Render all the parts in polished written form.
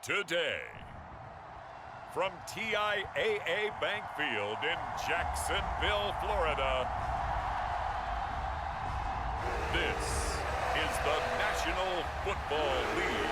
today. From TIAA Bank Field in Jacksonville, Florida, this is the National Football League.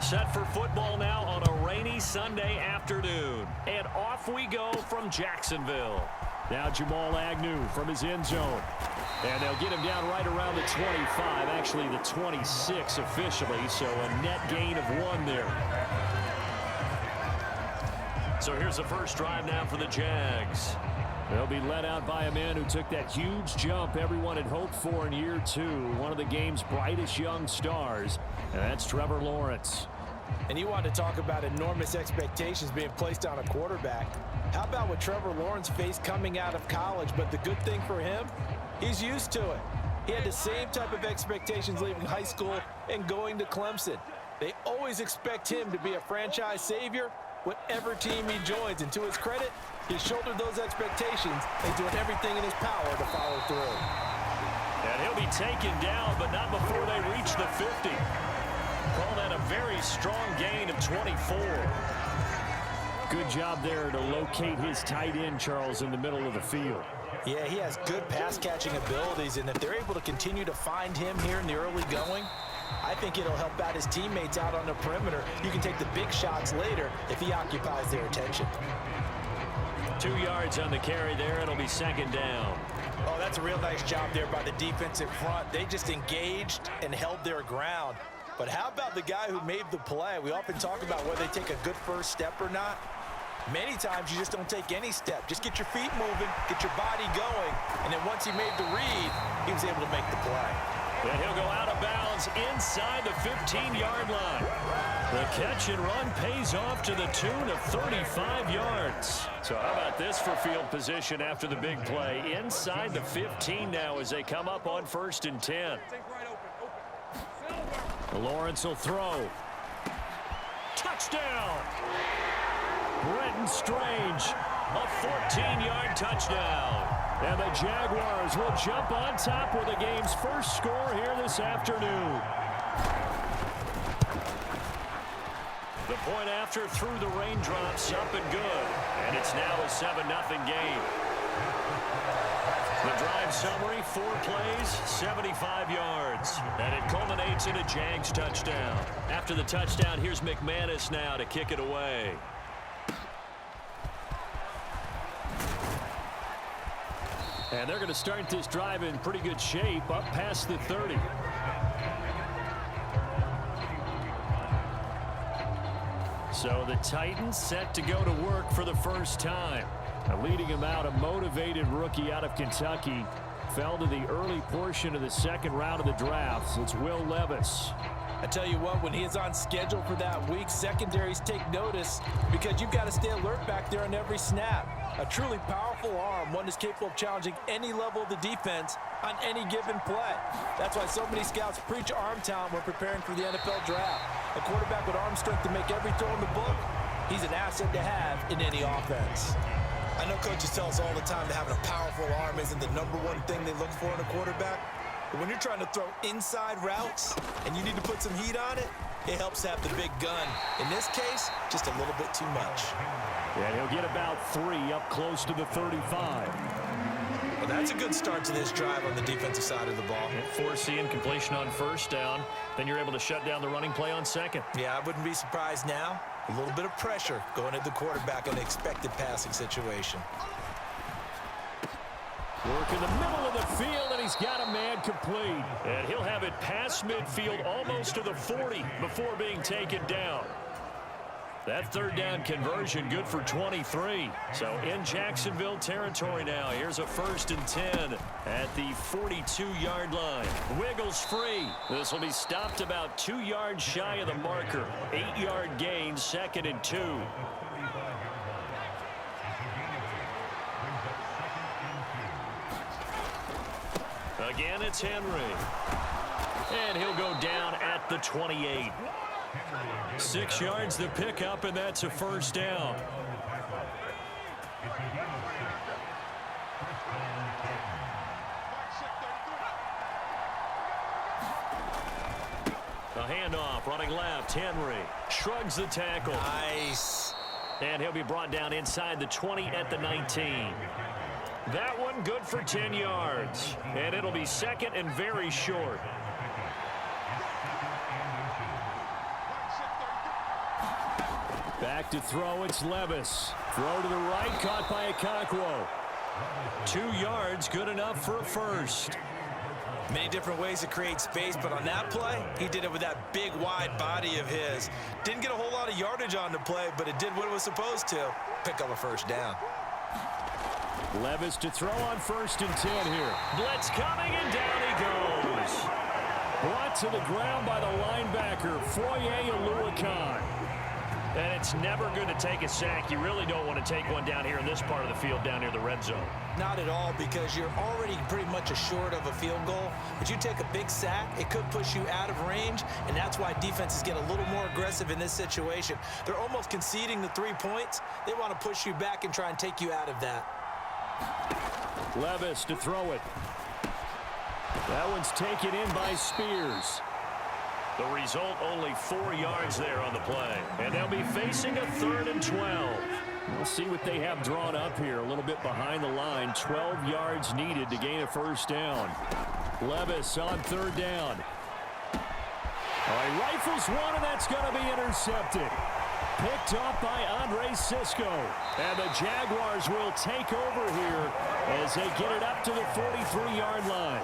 Set for football now on a rainy Sunday afternoon. And off we go from Jacksonville. Now Jamal Agnew from his end zone. And they'll get him down right around the 25, actually the 26 officially, so a net gain of 1 there. So here's the first drive now for the Jags. They'll be led out by a man who took that huge jump everyone had hoped for in year 2, one of the game's brightest young stars, and that's Trevor Lawrence. And you want to talk about enormous expectations being placed on a quarterback. How about what Trevor Lawrence faced coming out of college? But the good thing for him, he's used to it. He had the same type of expectations leaving high school and going to Clemson. They always expect him to be a franchise savior, whatever team he joins. And to his credit, he shouldered those expectations and doing everything in his power to follow through. And he'll be taken down, but not before they reach the 50. Call that a very strong gain of 24. Good job there to locate his tight end, Charles, in the middle of the field. Yeah, he has good pass-catching abilities, and if they're able to continue to find him here in the early going, I think it'll help out his teammates out on the perimeter. You can take the big shots later if he occupies their attention. 2 yards on the carry there. It'll be second down. Oh, that's a real nice job there by the defensive front. They just engaged and held their ground. But how about the guy who made the play? We often talk about whether they take a good first step or not. Many times you just don't take any step. Just get your feet moving, get your body going, and then once he made the read, he was able to make the play. And he'll go out of bounds inside the 15-yard line. The catch and run pays off to the tune of 35 yards. So how about this for field position after the big play? Inside the 15 now as they come up on 1st and 10. Lawrence will throw. Touchdown! Brenton Strange, a 14-yard touchdown. And the Jaguars will jump on top with the game's first score here this afternoon. The point after through the raindrops, up and good. And it's now a 7-0 game. The drive summary, 4 plays, 75 yards. And it culminates in a Jags touchdown. After the touchdown, here's McManus now to kick it away. And they're going to start this drive in pretty good shape, up past the 30. So the Titans set to go to work for the first time. Leading him out, a motivated rookie out of Kentucky. Fell to the early portion of the second round of the draft. It's Will Levis. I tell you what, when he is on schedule for that week, secondaries take notice because you've got to stay alert back there on every snap. A truly powerful arm, one that's capable of challenging any level of the defense on any given play. That's why so many scouts preach arm talent when preparing for the NFL draft. A quarterback with arm strength to make every throw in the book, he's an asset to have in any offense. I know coaches tell us all the time that having a powerful arm isn't the #1 thing they look for in a quarterback. But when you're trying to throw inside routes and you need to put some heat on it, it helps to have the big gun. In this case, just a little bit too much. Yeah, he'll get about 3 up close to the 35. Well, that's a good start to this drive on the defensive side of the ball. Foreseeing completion on first down. Then you're able to shut down the running play on second. Yeah, I wouldn't be surprised now. A little bit of pressure going at the quarterback in an expected passing situation. Work in the middle of the field, and he's got a man complete. And he'll have it past midfield almost to the 40 before being taken down. That third down conversion good for 23. So in Jacksonville territory now. Here's a 1st and 10 at the 42-yard line. Wiggles free. This will be stopped about 2 yards shy of the marker. 8-yard gain, 2nd and 2. Again, it's Henry. And he'll go down at the 28. 6 yards the pickup, and that's a first down. A handoff, running left, Henry shrugs the tackle. Nice. And he'll be brought down inside the 20 at the 19. That one good for 10 yards. And it'll be second and very short. Back to throw, it's Levis. Throw to the right, caught by Okonkwo. 2 yards, good enough for a first. Many different ways to create space, but on that play, he did it with that big, wide body of his. Didn't get a whole lot of yardage on the play, but it did what it was supposed to. Pick up a first down. Levis to throw on 1st and 10 here. Blitz coming, and down he goes. Brought to the ground by the linebacker, Foye Oluokun. And it's never going to take a sack. You really don't want to take one down here in this part of the field, down near the red zone. Not at all, because you're already pretty much assured of a field goal. But you take a big sack, it could push you out of range, and that's why defenses get a little more aggressive in this situation. They're almost conceding the 3 points. They want to push you back and try and take you out of that. Levis to throw it. That one's taken in by Spears. The result, only 4 yards there on the play. And they'll be facing a 3rd and 12. We'll see what they have drawn up here. A little bit behind the line. 12 yards needed to gain a first down. Levis on 3rd down. All right, rifles one, and that's going to be intercepted. Picked up by Andre Cisco. And the Jaguars will take over here as they get it up to the 43-yard line.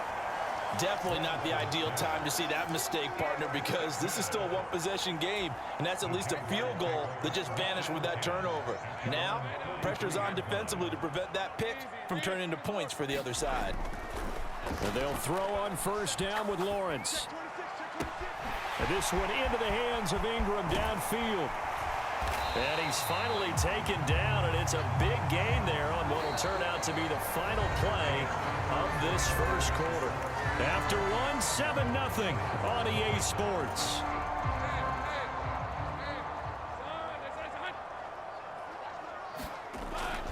Definitely not the ideal time to see that mistake, partner, because this is still a one-possession game, and that's at least a field goal that just vanished with that turnover. Now, pressure's on defensively to prevent that pick from turning into points for the other side. And they'll throw on 1st down with Lawrence. And this one into the hands of Ingram downfield. And he's finally taken down, and it's a big gain there on what will turn out to be the final play of this first quarter. After one, 7-0 on EA Sports.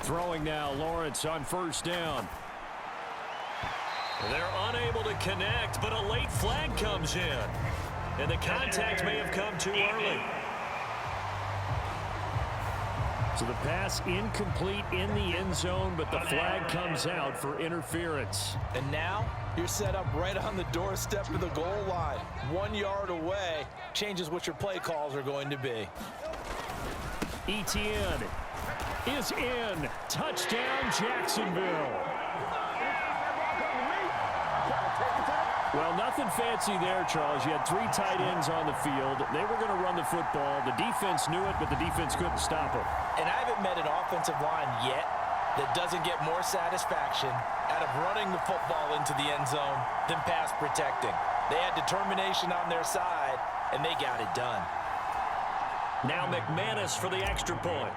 Throwing now, Lawrence on 1st down. They're unable to connect, but a late flag comes in. And the contact may have come too early. So the pass incomplete in the end zone, but the flag comes out for interference. And now you're set up right on the doorstep of the goal line. 1 yard away changes what your play calls are going to be. Etienne is in. Touchdown, Jacksonville. Well, nothing fancy there, Charles. You had 3 tight ends on the field. They were going to run the football. The defense knew it, but the defense couldn't stop them. And I haven't met an offensive line yet that doesn't get more satisfaction out of running the football into the end zone than pass protecting. They had determination on their side, and they got it done. Now McManus for the extra point.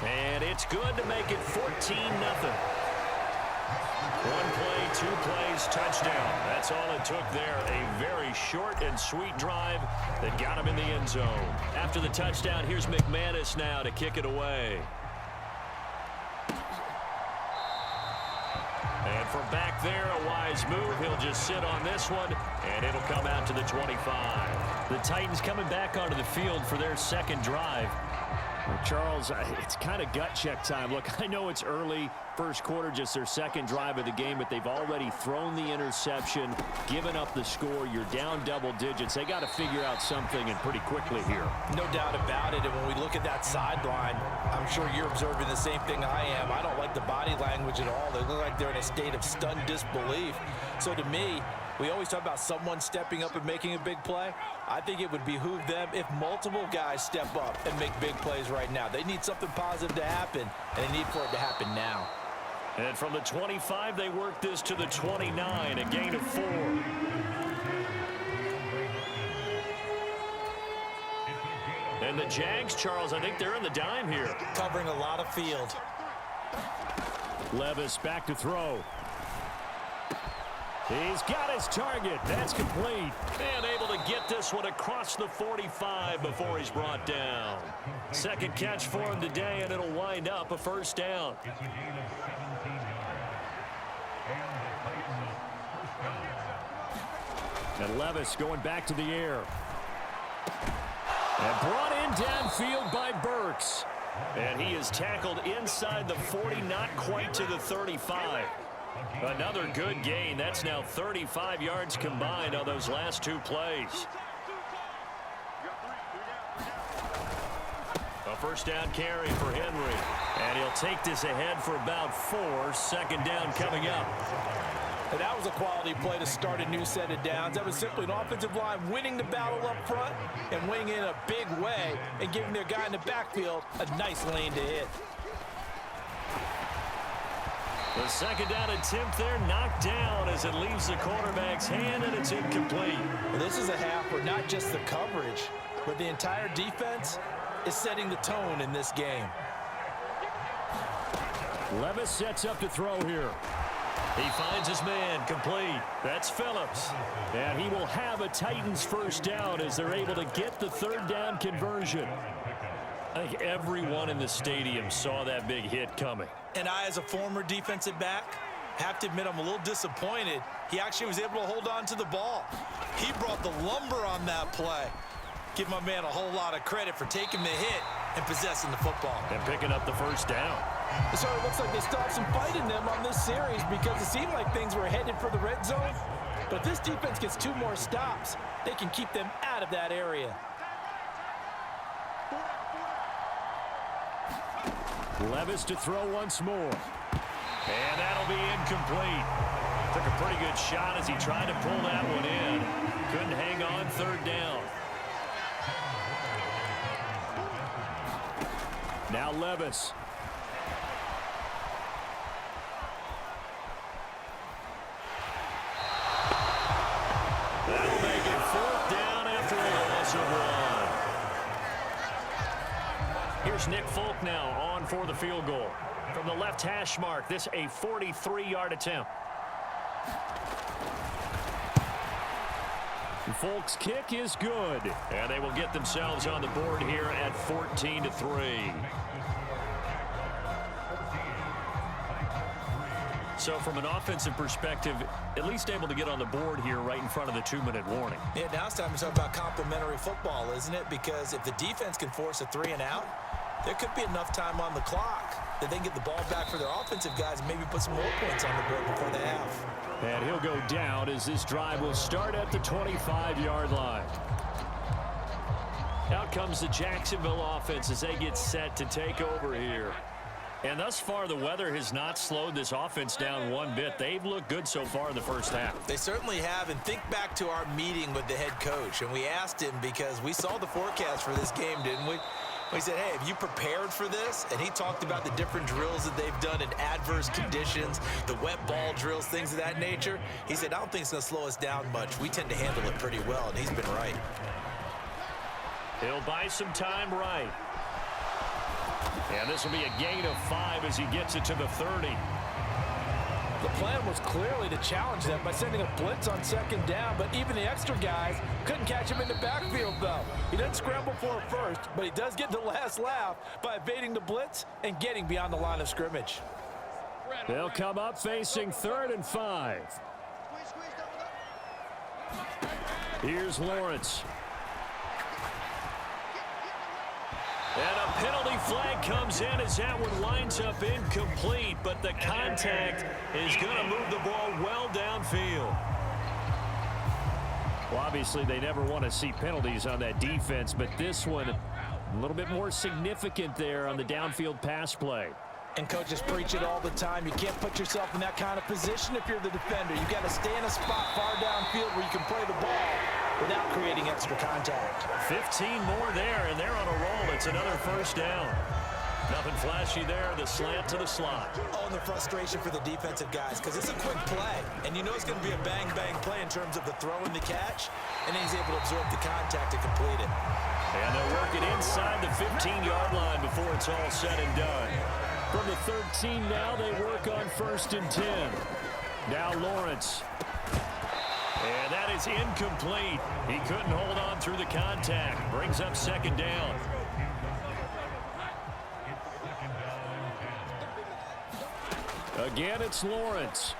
And it's good to make it 14-0. 1 play, 2 plays, touchdown. That's all it took there. A very short and sweet drive that got him in the end zone. After the touchdown, here's McManus now to kick it away. And from back there, a wise move. He'll just sit on this one, and it'll come out to the 25. The Titans coming back onto the field for their second drive. Well, Charles, it's kind of gut check time. Look, I know it's early, first quarter, just their second drive of the game, but they've already thrown the interception, given up the score. You're down double digits. They got to figure out something, and pretty quickly here. No doubt about it. And when we look at that sideline, I'm sure you're observing the same thing I am. I don't like the body language at all. They look like they're in a state of stunned disbelief. So to me, we always talk about someone stepping up and making a big play. I think it would behoove them if multiple guys step up and make big plays right now. They need something positive to happen, and they need for it to happen now. And from the 25, they work this to the 29, a gain of 4. And the Jags, Charles, I think they're in the dime here. Covering a lot of field. Levis back to throw. He's got his target. That's complete. And able to get this one across the 45 before he's brought down. Second catch for him today, and it'll wind up a first down. And Levis going back to the air. And brought in downfield by Burks. And he is tackled inside the 40, not quite to the 35. Another good gain. That's now 35 yards combined on those last two plays. A first down carry for Henry. And he'll take this ahead for about 4. Second down coming up. And that was a quality play to start a new set of downs. That was simply an offensive line winning the battle up front and winning in a big way and giving their guy in the backfield a nice lane to hit. The second down attempt there knocked down as it leaves the quarterback's hand, and it's incomplete. Well, this is a half where not just the coverage, but the entire defense is setting the tone in this game. Levis sets up to throw here. He finds his man, complete. That's Phillips. And he will have a Titans first down as they're able to get the third down conversion. I think everyone in the stadium saw that big hit coming. And I, as a former defensive back, have to admit I'm a little disappointed. He actually was able to hold on to the ball. He brought the lumber on that play. Give my man a whole lot of credit for taking the hit and possessing the football. And picking up the first down. It sort of looks like they still have some fight in them on this series because it seemed like things were headed for the red zone. But if this defense gets 2 more stops, they can keep them out of that area. Levis to throw once more. And that'll be incomplete. Took a pretty good shot as he tried to pull that one in. Couldn't hang on third down. Now Levis. That'll make it fourth down after a loss of 1. Here's Nick Folk now on for the field goal. From the left hash mark, this a 43-yard attempt. Folk's kick is good. And they will get themselves on the board here at 14-3. So from an offensive perspective, at least able to get on the board here right in front of the 2-minute warning. Yeah, now it's time to talk about complementary football, isn't it? Because if the defense can force a 3 and out, there could be enough time on the clock that they can get the ball back for their offensive guys and maybe put some more points on the board before the half. And he'll go down as this drive will start at the 25-yard line. Out comes the Jacksonville offense as they get set to take over here. And thus far, the weather has not slowed this offense down one bit. They've looked good so far in the first half. They certainly have. And think back to our meeting with the head coach. And we asked him because we saw the forecast for this game, didn't we? We said, hey, have you prepared for this? And he talked about the different drills that they've done in adverse conditions, the wet ball drills, things of that nature. He said, I don't think it's going to slow us down much. We tend to handle it pretty well, and he's been right. He'll buy some time right. And this will be a gain of 5 as he gets it to the 30. The plan was clearly to challenge them by sending a blitz on second down, but even the extra guys couldn't catch him in the backfield, though. He didn't scramble for it first, but he does get the last laugh by evading the blitz and getting beyond the line of scrimmage. They'll come up facing 3rd and 5. Here's Lawrence. And a penalty flag comes in as that one lines up incomplete, but the contact is going to move the ball well downfield. Well, obviously, they never want to see penalties on that defense, but this one a little bit more significant there on the downfield pass play. And coaches preach it all the time. You can't put yourself in that kind of position if you're the defender. You got to stay in a spot far downfield where you can play the ball without creating extra contact. 15 more there, and they're on a roll. It's another first down. Nothing flashy there, the slant to the slot. Oh, and the frustration for the defensive guys, because it's a quick play, and you know it's going to be a bang-bang play in terms of the throw and the catch, and then he's able to absorb the contact to complete it. And they'll work it inside the 15-yard line before it's all said and done. From the 13 now, they work on 1st and 10. Now Lawrence. And that is incomplete. He couldn't hold on through the contact. Brings up second down. Again, it's Lawrence.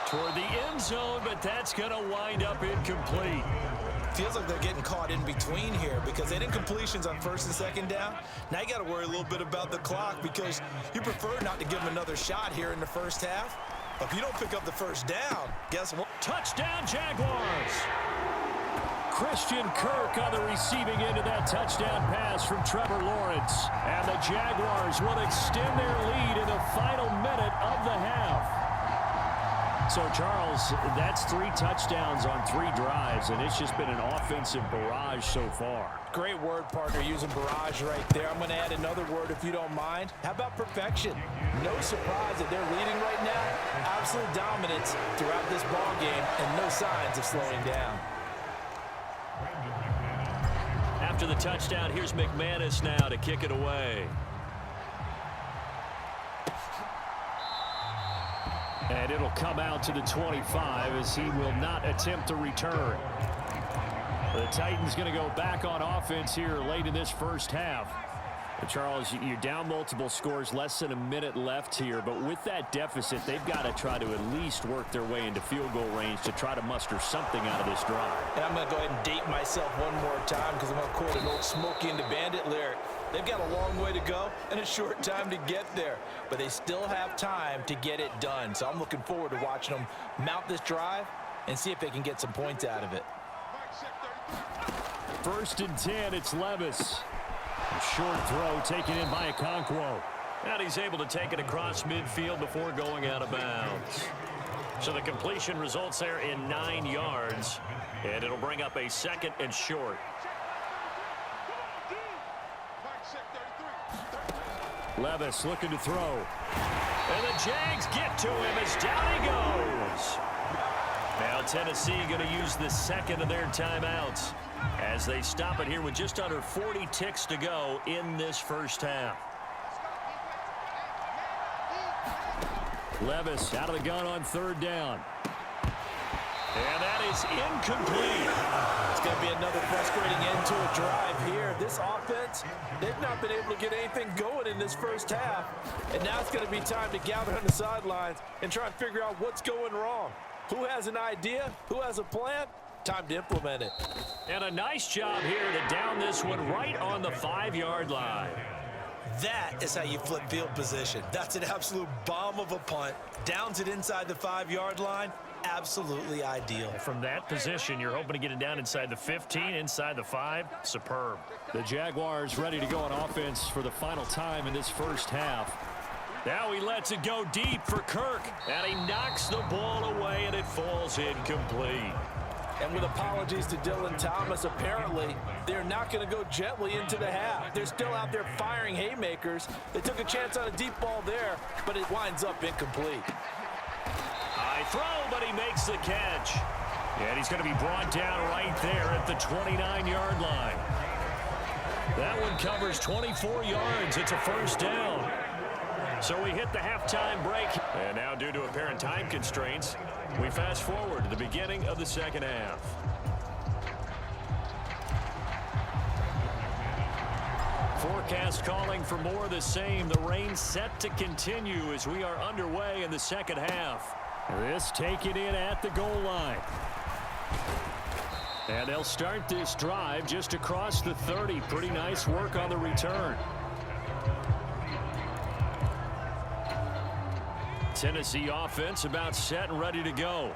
Toward the end zone, but that's going to wind up incomplete. Feels like they're getting caught in between here because they didn't completions on first and second down. Now you got to worry a little bit about the clock because you prefer not to give them another shot here in the first half. But if you don't pick up the first down, guess what? Touchdown, Jaguars. Christian Kirk on the receiving end of that touchdown pass from Trevor Lawrence. And the Jaguars will extend their lead in the final minute of the half. So, Charles, that's 3 touchdowns on 3 drives, and it's just been an offensive barrage so far. Great word, partner, using barrage right there. I'm going to add another word if you don't mind. How about perfection? No surprise that they're leading right now. Absolute dominance throughout this ball game and no signs of slowing down. After the touchdown, here's McManus now to kick it away. And it'll come out to the 25 as he will not attempt to return. The Titans going to go back on offense here late in this first half. But Charles, you're down multiple scores, less than a minute left here. But with that deficit, they've got to try to at least work their way into field goal range to try to muster something out of this drive. And I'm going to go ahead and date myself one more time because I'm going to quote an old Smokey and the Bandit lyric. They've got a long way to go and a short time to get there. But they still have time to get it done. So I'm looking forward to watching them mount this drive and see if they can get some points out of it. 1st and 10, it's Levis. A short throw taken in by Okonkwo. And he's able to take it across midfield before going out of bounds. So the completion results there in 9 yards. And it'll bring up a 2nd and short. Levis looking to throw. And the Jags get to him as down he goes. Now Tennessee going to use the 2nd of their timeouts as they stop it here with just under 40 ticks to go in this first half. Levis out of the gun on 3rd down. And that is incomplete. It's going to be another frustrating end to a drive here. This offense, they've not been able to get anything going in this first half. And now it's going to be time to gather on the sidelines and try and figure out what's going wrong. Who has an idea? Who has a plan? Time to implement it. And a nice job here to down this one right on the 5-yard line. That is how you flip field position. That's an absolute bomb of a punt. Downs it inside the 5-yard line. Absolutely ideal. From that position, you're hoping to get it down inside the 15, inside the 5. Superb. The Jaguars ready to go on offense for the final time in this first half. Now he lets it go deep for Kirk, and he knocks the ball away, and it falls incomplete. And with apologies to Dylan Thomas, apparently they're not going to go gently into the half. They're still out there firing haymakers. They took a chance on a deep ball there, but it winds up incomplete. High throw, but he makes the catch. And he's going to be brought down right there at the 29-yard line. That one covers 24 yards. It's a 1st down. So we hit the halftime break. And now, due to apparent time constraints, we fast forward to the beginning of the 2nd half. Forecast calling for more of the same. The rain set to continue as we are underway in the 2nd half. This taken in at the goal line. And they'll start this drive just across the 30. Pretty nice work on the return. Tennessee offense about set and ready to go.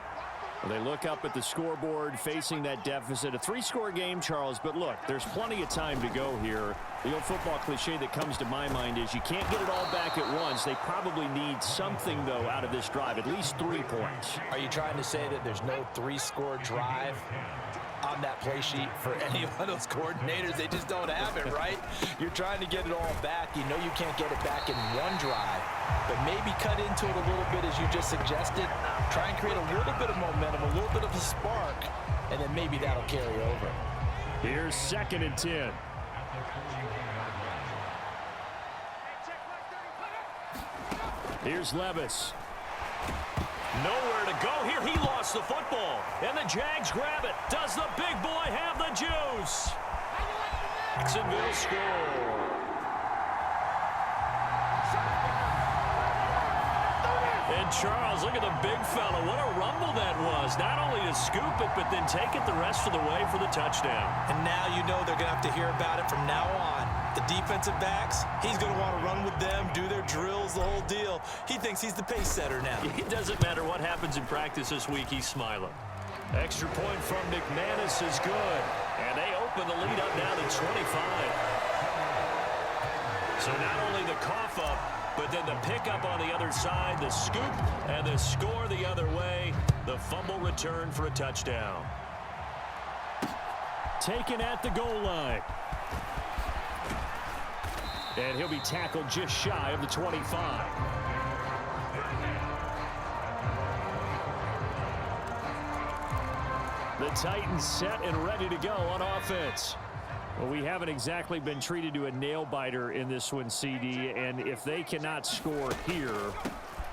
Well, they look up at the scoreboard facing that deficit. A 3-score game, Charles, but look, there's plenty of time to go here. The old football cliche that comes to my mind is you can't get it all back at once. They probably need something, though, out of this drive, at least 3 points. Are you trying to say that there's no 3-score drive on that play sheet for any one of those coordinators? They just don't have it, right? You're trying to get it all back. You know you can't get it back in one drive, but maybe cut into it a little bit as you just suggested. Try and create a little bit of momentum, a little bit of a spark, and then maybe that'll carry over. Here's 2nd and 10. Here's Levis. Nowhere to go here. He lost the football. And the Jags grab it. Does the big boy have the juice? Jacksonville score. And Charles, look at the big fella. What a rumble that was. Not only to scoop it, but then take it the rest of the way for the touchdown. And now you know they're going to have to hear about it from now on. The defensive backs, he's going to want to run with them, do their drills, the whole deal. He thinks he's the pace setter now. It doesn't matter what happens in practice this week, he's smiling. Extra point from McManus is good. And they open the lead up now to 25. So not only the cough up, but then the pickup on the other side, the scoop, and the score the other way. The fumble return for a touchdown. Taken at the goal line. And he'll be tackled just shy of the 25. The Titans set and ready to go on offense. Well, we haven't exactly been treated to a nail-biter in this one, CD, and if they cannot score here,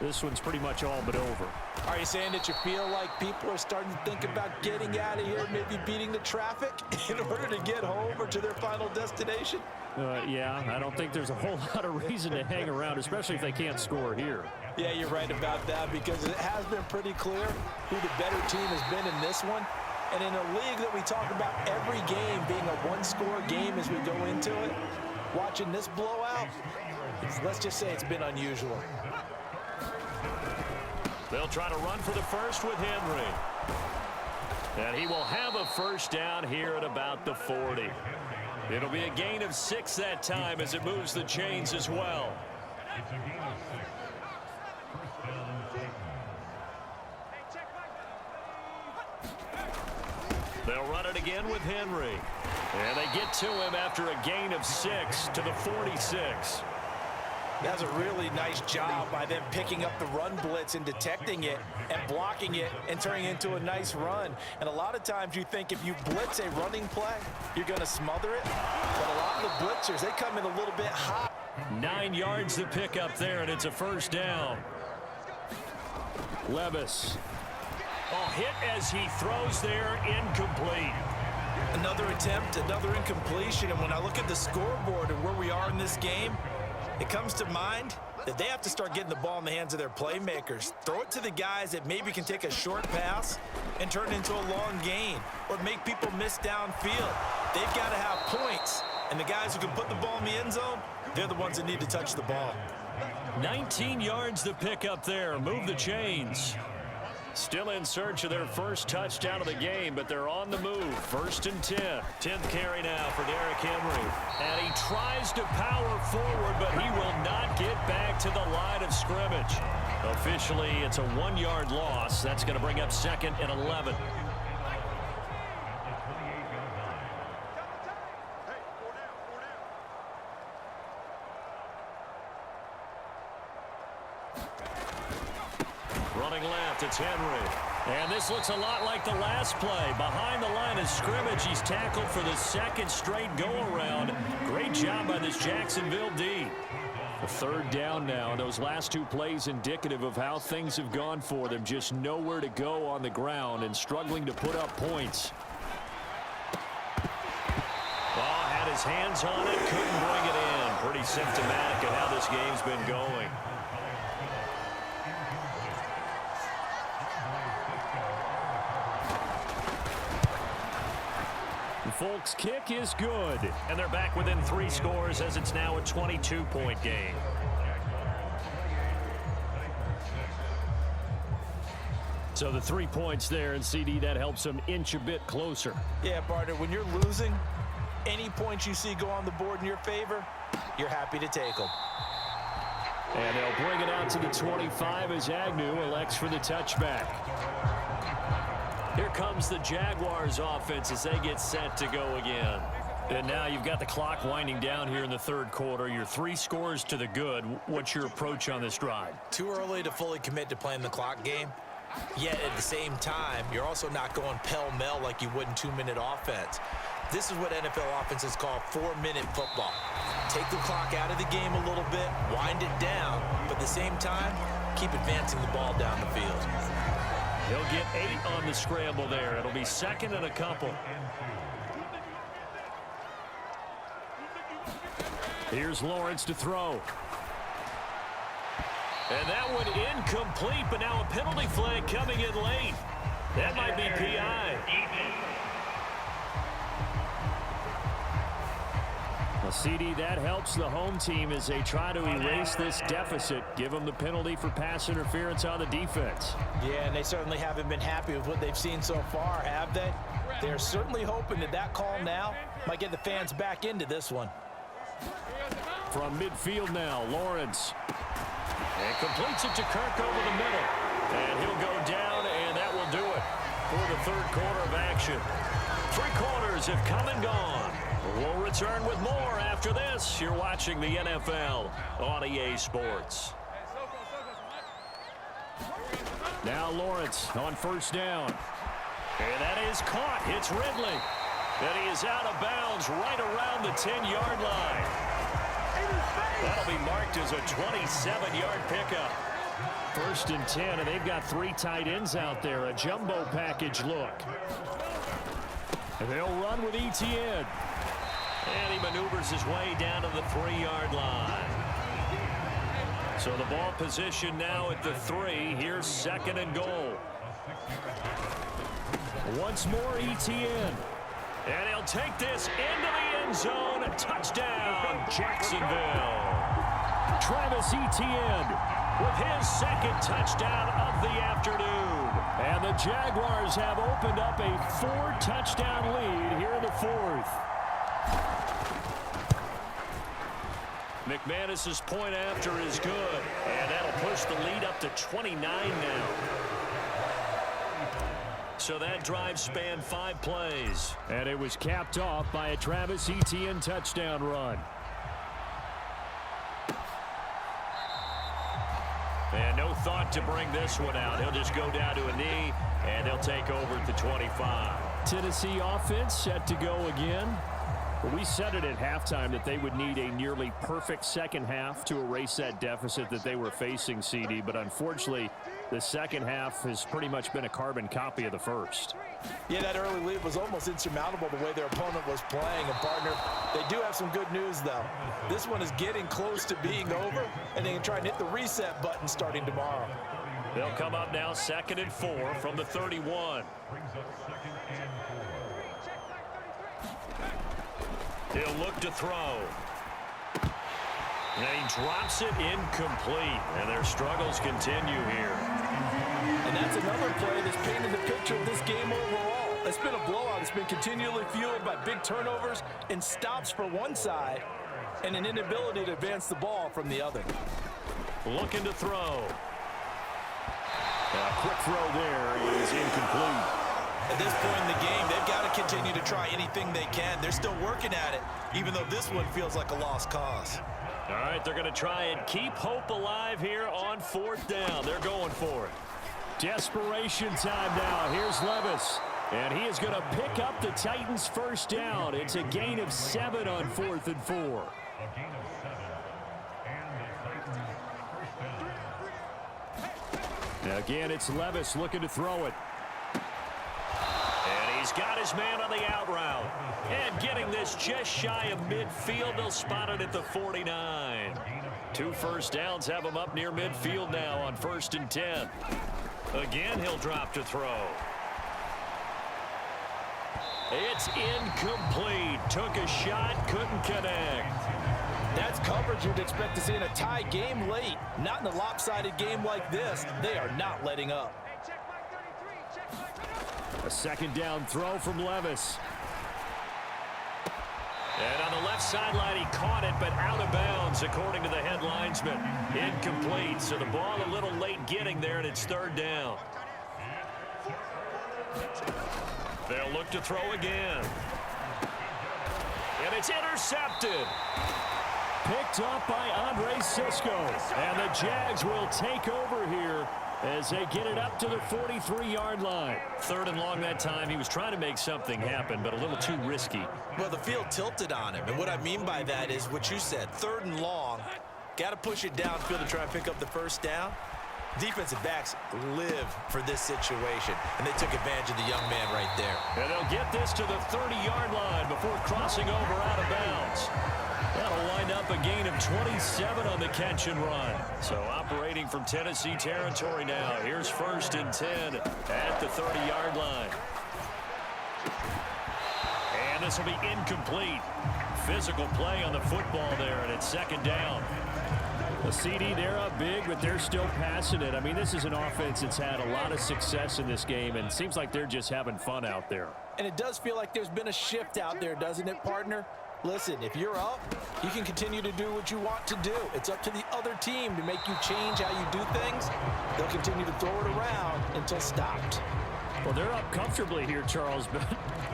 this one's pretty much all but over. Are you saying that you feel like people are starting to think about getting out of here, maybe beating the traffic in order to get home or to their final destination? Yeah, I don't think there's a whole lot of reason to hang around, especially if they can't score here. Yeah, you're right about that, because it has been pretty clear who the better team has been in this one. And in a league that we talk about every game being a one-score game as we go into it, watching this blowout, let's just say it's been unusual. They'll try to run for the first with Henry. And he will have a first down here at about the 40. It'll be a gain of 6 that time as it moves the chains as well. They'll run it again with Henry. And they get to him after a gain of 6 to the 46. That's a really nice job by them picking up the run blitz and detecting it and blocking it and turning it into a nice run. And a lot of times you think if you blitz a running play, you're going to smother it. But a lot of the blitzers, they come in a little bit high. 9 yards to pick up there, and it's a first down. Levis. Oh, hit as he throws there, incomplete. Another attempt, another incompletion. And when I look at the scoreboard and where we are in this game, it comes to mind that they have to start getting the ball in the hands of their playmakers. Throw it to the guys that maybe can take a short pass and turn it into a long gain or make people miss downfield. They've got to have points. And the guys who can put the ball in the end zone, they're the ones that need to touch the ball. 19 yards to pick up there. Move the chains. Still in search of their first touchdown of the game, but they're on the move. 1st and 10. 10th carry now for Derrick Henry. And he tries to power forward, but he will not get back to the line of scrimmage. Officially, it's a 1-yard loss. That's going to bring up 2nd and 11. Running left, it's Henry. And this looks a lot like the last play. Behind the line of scrimmage, he's tackled for the 2nd straight go-around. Great job by this Jacksonville D. A 3rd down now. Those last 2 plays indicative of how things have gone for them. Just nowhere to go on the ground and struggling to put up points. Oh, had his hands on it, couldn't bring it in. Pretty symptomatic of how this game's been going. Folks' kick is good. And they're back within 3 scores as it's now a 22-point game. So the 3 points there, and CD, that helps them inch a bit closer. Yeah, partner, when you're losing, any points you see go on the board in your favor, you're happy to take them. And they'll bring it out to the 25 as Agnew elects for the touchback. Here comes the Jaguars offense as they get set to go again. And now you've got the clock winding down here in the 3rd quarter. You're 3 scores to the good. What's your approach on this drive? Too early to fully commit to playing the clock game. Yet at the same time, you're also not going pell-mell like you would in 2-minute offense. This is what NFL offenses call 4-minute football. take the clock out of the game a little bit, wind it down, but at the same time, keep advancing the ball down the field. He'll get 8 on the scramble there. It'll be second and a couple. Here's Lawrence to throw. And that one incomplete, but now a penalty flag coming in late. That might be PI. Well, CD, that helps the home team as they try to erase this deficit. Give them the penalty for pass interference on the defense. Yeah, and they certainly haven't been happy with what they've seen so far, have they? They're certainly hoping that that call now might get the fans back into this one. From midfield now, Lawrence. And completes it to Kirk over the middle. And he'll go down, and that will do it for the third quarter of action. 3 quarters have come and gone. We'll return with more after this. You're watching the NFL on EA Sports. Now Lawrence on first down. And that is caught. It's Ridley. And he is out of bounds right around the 10-yard line. That'll be marked as a 27-yard pickup. First and 10, and they've got 3 tight ends out there. A jumbo package look. And they'll run with Etienne. And he maneuvers his way down to the 3-yard line. So the ball position now at the 3. Here's second and goal. Once more Etienne. And he'll take this into the end zone. Touchdown, Jacksonville. Travis Etienne with his second touchdown of the afternoon. And the Jaguars have opened up a 4-touchdown lead here in the 4th. McManus's point after is good. And that'll push the lead up to 29 now. So that drive spanned 5 plays. And it was capped off by a Travis Etienne touchdown run. And no thought to bring this one out. He'll just go down to a knee, and they'll take over at the 25. Tennessee offense set to go again. Well, we said it at halftime that they would need a nearly perfect second half to erase that deficit that they were facing, CD. But unfortunately, the second half has pretty much been a carbon copy of the first. Yeah, that early lead was almost insurmountable the way their opponent was playing. And, partner, they do have some good news, though. This one is getting close to being over, and they can try and hit the reset button starting tomorrow. They'll come up now second and 4 from the 31. He'll look to throw. And he drops it incomplete. And their struggles continue here. And that's another play that's painted the picture of this game overall. It's been a blowout. It's been continually fueled by big turnovers and stops for one side and an inability to advance the ball from the other. Looking to throw. A quick throw there is incomplete. At this point in the game, they've got to continue to try anything they can. They're still working at it, even though this one feels like a lost cause. All right, they're going to try and keep hope alive here on 4th down. They're going for it. Desperation time now. Here's Levis. And he is going to pick up the Titans' first down. It's a gain of 7 on 4th and 4. Now again, it's Levis looking to throw it. And he's got his man on the out route. And getting this just shy of midfield. They'll spot it at the 49. 2 first downs have him up near midfield now on 1st and 10. Again, he'll drop to throw. It's incomplete. Took a shot, couldn't connect. That's coverage you'd expect to see in a tie game late. Not in a lopsided game like this. They are not letting up. A second down throw from Levis. And on the left sideline, he caught it, but out of bounds, according to the head linesman. Incomplete, so the ball a little late getting there, and it's 3rd down. They'll look to throw again. And it's intercepted. Picked up by Andre Sisco. And the Jags will take over here as they get it up to the 43-yard line. 3rd and long that time. He was trying to make something happen, but a little too risky. Well, the field tilted on him, and what I mean by that is what you said. 3rd and long, got to push it downfield to try and pick up the first down. Defensive backs live for this situation, and they took advantage of the young man right there. And they'll get this to the 30-yard line before crossing over out of bounds. That'll wind up a gain of 27 on the catch and run. So operating from Tennessee territory now. Here's 1st and 10 at the 30-yard line. And this will be incomplete. Physical play on the football there, and it's 2nd down. The CD, they're up big, but they're still passing it. I mean, this is an offense that's had a lot of success in this game, and it seems like they're just having fun out there. And it does feel like there's been a shift out there, doesn't it, partner? Listen, if you're up, you can continue to do what you want to do. It's up to the other team to make you change how you do things. They'll continue to throw it around until stopped. Well, they're up comfortably here, Charles, but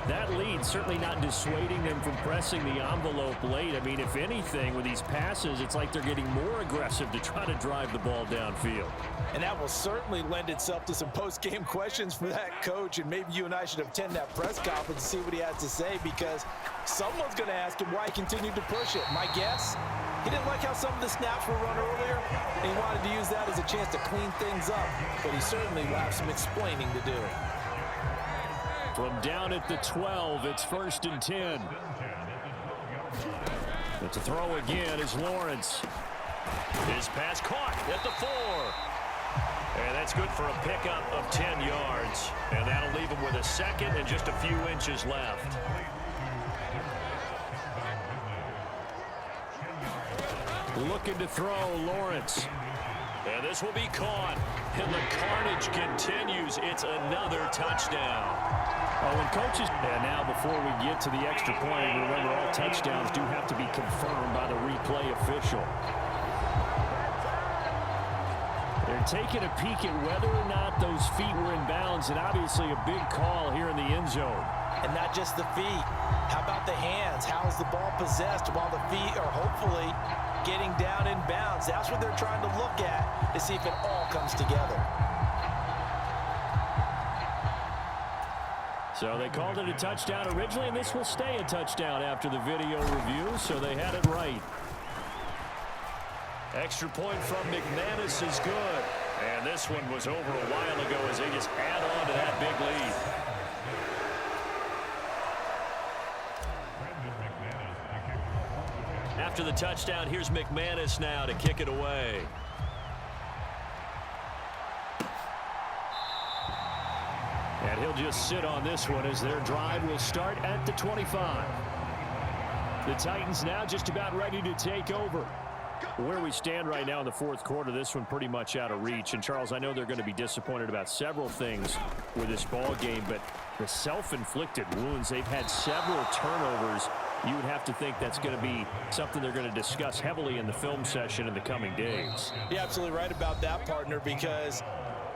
that lead certainly not dissuading them from pressing the envelope late. I mean, if anything, with these passes, it's like they're getting more aggressive to try to drive the ball downfield. And that will certainly lend itself to some post-game questions for that coach, and maybe you and I should attend that press conference and see what he has to say, because someone's going to ask him why he continued to push it. My guess, he didn't like how some of the snaps were run earlier, and he wanted to use that as a chance to clean things up, but he certainly will have some explaining to do. From down at the 12, it's 1st and 10. But to throw again is Lawrence. His pass caught at the 4. And that's good for a pickup of 10 yards. And that'll leave him with a 2nd and just a few inches left. Looking to throw, Lawrence. And this will be caught. And the carnage continues. It's another touchdown. Oh, and coaches, and now before we get to the extra point, remember all touchdowns do have to be confirmed by the replay official. They're taking a peek at whether or not those feet were in bounds, and obviously a big call here in the end zone. And not just the feet. How about the hands? How is the ball possessed while the feet are hopefully getting down in bounds? That's what they're trying to look at to see if it all comes together. So they called it a touchdown originally, and this will stay a touchdown after the video review, so they had it right. Extra point from McManus is good. And this one was over a while ago as they just add on to that big lead. After the touchdown, here's McManus now to kick it away. And he'll just sit on this one as their drive will start at the 25. The Titans now just about ready to take over. Where we stand right now in the 4th quarter, this one pretty much out of reach. And, Charles, I know they're going to be disappointed about several things with this ball game, but the self-inflicted wounds, they've had several turnovers. You would have to think that's going to be something they're going to discuss heavily in the film session in the coming days. You're absolutely right about that, partner, because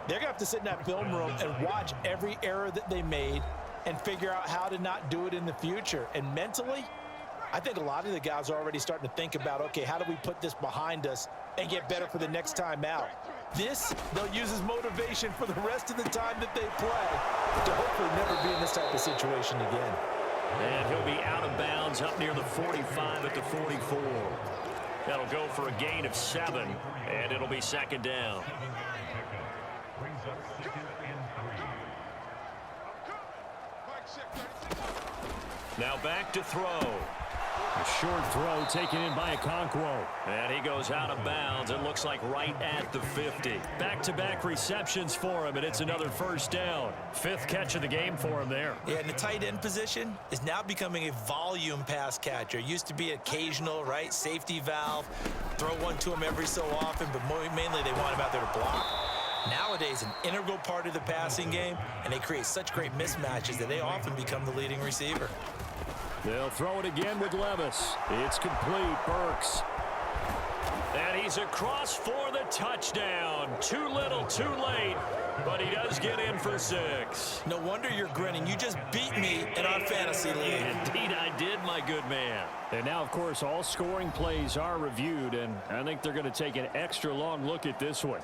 they're going to have to sit in that film room and watch every error that they made and figure out how to not do it in the future. And mentally, I think a lot of the guys are already starting to think about, okay, how do we put this behind us and get better for the next time out? This, they'll use as motivation for the rest of the time that they play to hopefully never be in this type of situation again. And he'll be out of bounds up near the 45 at the 44. That'll go for a gain of 7, and it'll be 2nd down. Now back to throw. A short throw taken in by Okonkwo. And he goes out of bounds. It looks like right at the 50. Back-to-back receptions for him, and it's another 1st down. 5th catch of the game for him there. Yeah, and the tight end position is now becoming a volume pass catcher. Used to be occasional, right? Safety valve. Throw one to him every so often, but mainly they want him out there to block. Nowadays, an integral part of the passing game, and they create such great mismatches that they often become the leading receiver. They'll throw it again with Levis. It's complete. Burks. And he's across for the touchdown. Too little, too late. But he does get in for 6. No wonder you're grinning. You just beat me in our fantasy league. Indeed I did, my good man. And now, of course, all scoring plays are reviewed, and I think they're going to take an extra long look at this one.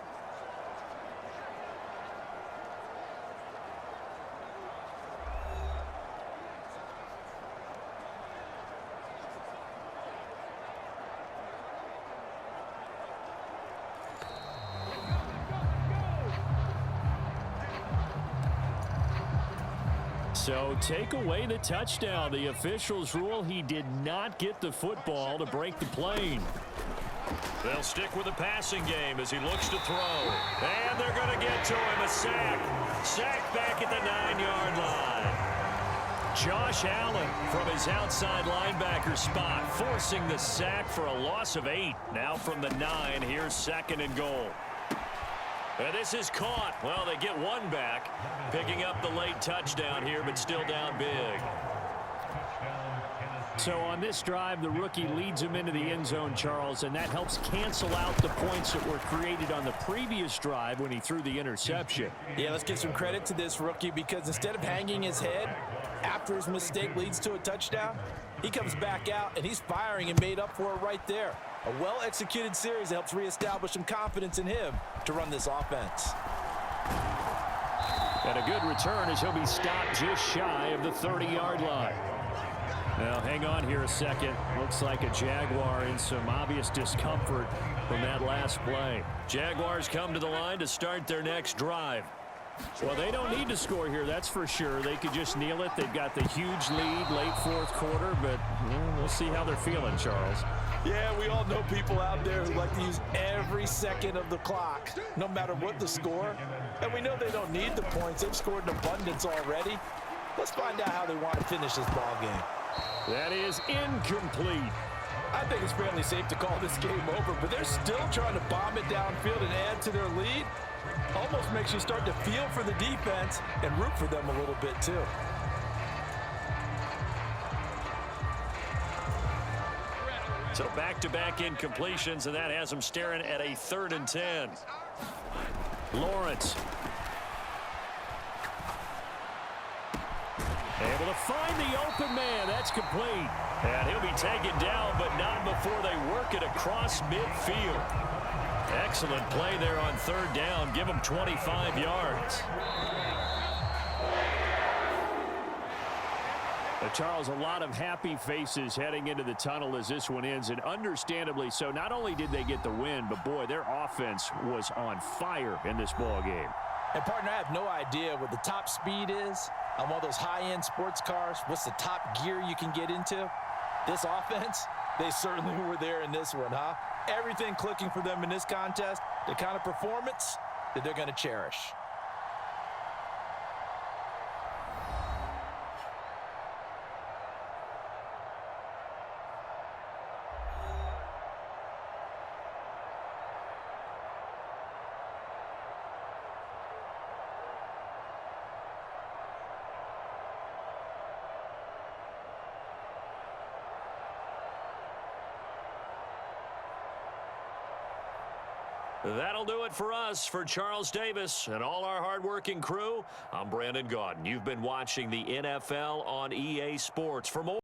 So take away the touchdown. The officials rule he did not get the football to break the plane. They'll stick with the passing game as he looks to throw. And they're going to get to him. A sack. Sack back at the 9-yard line. Josh Allen from his outside linebacker spot, forcing the sack for a loss of 8. Now from the 9, here's 2nd and goal. And this is caught. Well, they get one back, picking up the late touchdown here, but still down big. So on this drive, the rookie leads him into the end zone, Charles, and that helps cancel out the points that were created on the previous drive when he threw the interception. Yeah, let's give some credit to this rookie because instead of hanging his head after his mistake leads to a touchdown, he comes back out and he's firing and made up for it right there. A well-executed series that helps reestablish some confidence in him to run this offense. And a good return as he'll be stopped just shy of the 30-yard line. Now, hang on here a second. Looks like a Jaguar in some obvious discomfort from that last play. Jaguars come to the line to start their next drive. Well, they don't need to score here, that's for sure. They could just kneel it. They've got the huge lead late fourth quarter, but we'll see how they're feeling, Charles. Yeah, we all know people out there who like to use every second of the clock, no matter what the score. And we know they don't need the points. They've scored in abundance already. Let's find out how they want to finish this ball game. That is incomplete. I think it's fairly safe to call this game over, but they're still trying to bomb it downfield and add to their lead. Almost makes you start to feel for the defense and root for them a little bit too. So back-to-back incompletions, and that has them staring at a 3rd and 10. Lawrence. Able to find the open man. That's complete. And he'll be taken down, but not before they work it across midfield. Excellent play there on 3rd down. Give him 25 yards. Charles, a lot of happy faces heading into the tunnel as this one ends, and understandably so. Not only did they get the win, but, boy, their offense was on fire in this ball game. And, partner, I have no idea what the top speed is on one of those high-end sports cars. What's the top gear you can get into? This offense, they certainly were there in this one, huh? Everything clicking for them in this contest, the kind of performance that they're going to cherish. That'll do it for us. For Charles Davis and all our hardworking crew, I'm Brandon Gaudin. You've been watching the NFL on EA Sports. For more